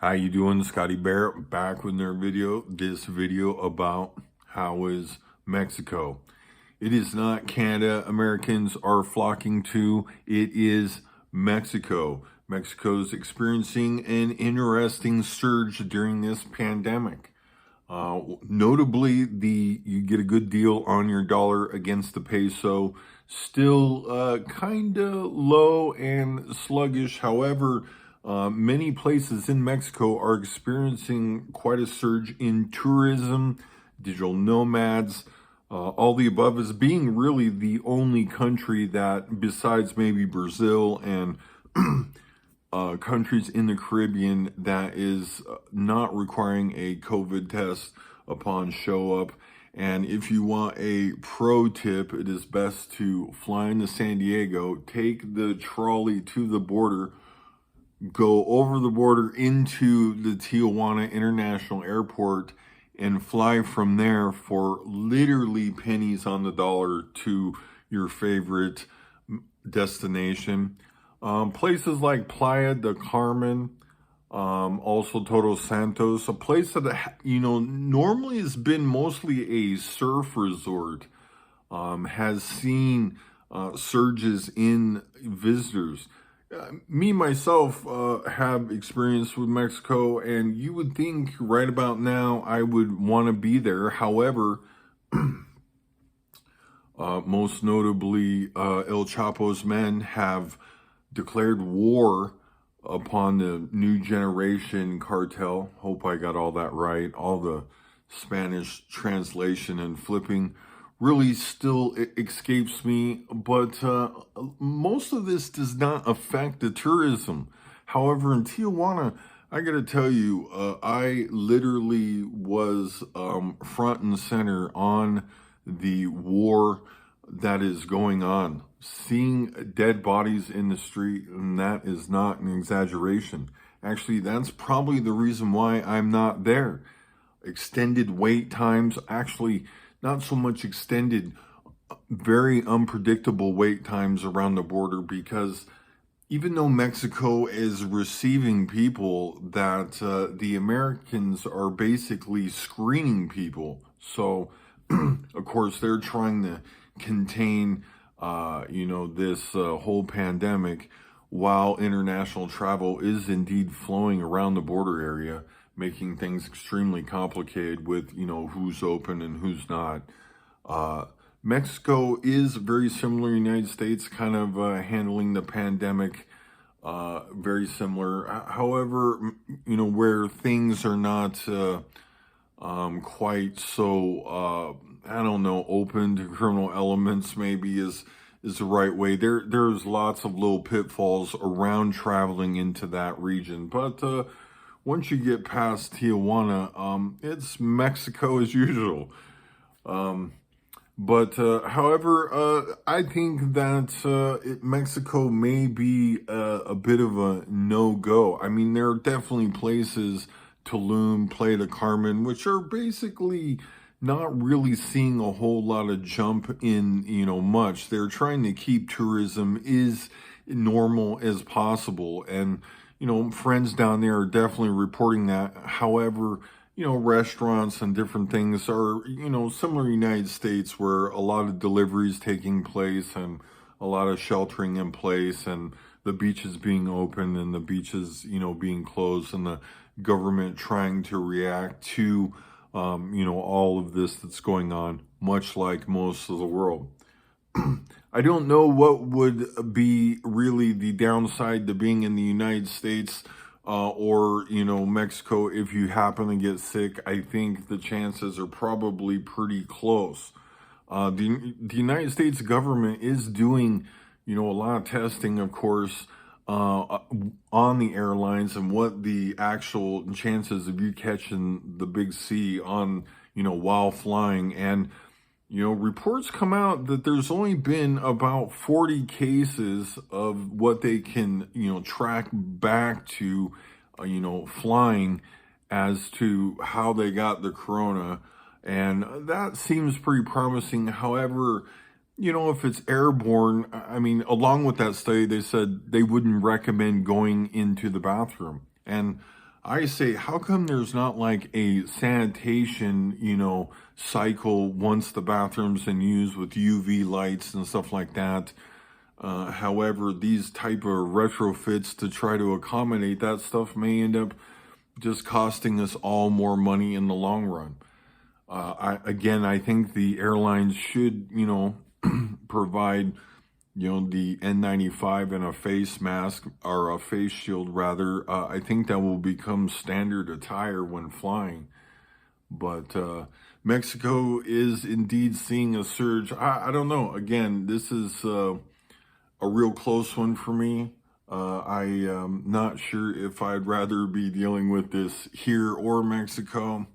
How you doing? Scotty Bear back with another video. This video about how is Mexico. It is not Canada Americans are flocking to. It is Mexico. Mexico's experiencing an interesting surge during this pandemic. Notably, you get a good deal on your dollar against the peso. Still kind of low and sluggish. However, many places in Mexico are experiencing quite a surge in tourism, digital nomads, all the above, as being really the only country that, besides maybe Brazil and countries in the Caribbean, that is not requiring a COVID test upon show up. And if you want a pro tip, it is best to fly into San Diego, take the trolley to the border, go over the border into the Tijuana International Airport, and fly from there for literally pennies on the dollar to your favorite destination. Places like Playa del Carmen, also Todos Santos, a place that, normally has been mostly a surf resort, has seen surges in visitors. Me, myself, have experience with Mexico, and you would think right about now I would want to be there. However, most notably, El Chapo's men have declared war upon the new generation cartel. Hope I got all that right. All the Spanish translation and flipping really still escapes me, but most of this does not affect the tourism. However, in Tijuana, I gotta tell you, I literally was front and center on the war that is going on. Seeing dead bodies in the street, and that is not an exaggeration. Actually, that's probably the reason why I'm not there. Extended wait times, actually not so much extended, very unpredictable wait times around the border, because even though Mexico is receiving people, that the Americans are basically screening people. So, of course, they're trying to contain, this whole pandemic, while international travel is indeed flowing around the border area, making things extremely complicated with, who's open and who's not. Mexico is very similar to the United States, kind of handling the pandemic very similar. However, where things are not quite so, open to criminal elements, maybe is the right way. There's lots of little pitfalls around traveling into that region, but once you get past Tijuana, it's Mexico as usual. However, I think that Mexico may be a bit of a no-go. I mean, there are definitely places, Tulum, Playa del Carmen, which are basically not really seeing a whole lot of jump in, much. They're trying to keep tourism as normal as possible. And, friends down there are definitely reporting that. However, restaurants and different things are, similar to the United States, where a lot of deliveries taking place and a lot of sheltering in place, and the beaches being open and the beaches, being closed, and the government trying to react to, all of this that's going on, much like most of the world. I don't know what would be really the downside to being in the United States or Mexico. If you happen to get sick, I think the chances are probably pretty close. The United States government is doing, a lot of testing, of course, on the airlines, and what the actual chances of you catching the big C on, while flying. And reports come out that there's only been about 40 cases of what they can, track back to, flying, as to how they got the corona. And that seems pretty promising. However, if it's airborne, I mean, along with that study, they said they wouldn't recommend going into the bathroom. And I say, how come there's not like a sanitation, cycle once the bathroom's in use with UV lights and stuff like that? However, these type of retrofits to try to accommodate that stuff may end up just costing us all more money in the long run. I think the airlines should, provide, the N95 and a face mask or a face shield rather. I think that will become standard attire when flying. But Mexico is indeed seeing a surge. I don't know. Again, this is a real close one for me. I am not sure if I'd rather be dealing with this here or Mexico,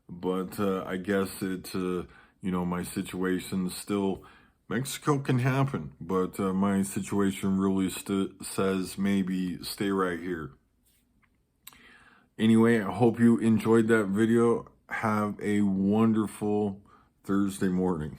but I guess my situation still, Mexico can happen, but my situation really says maybe stay right here. Anyway, I hope you enjoyed that video. Have a wonderful Thursday morning.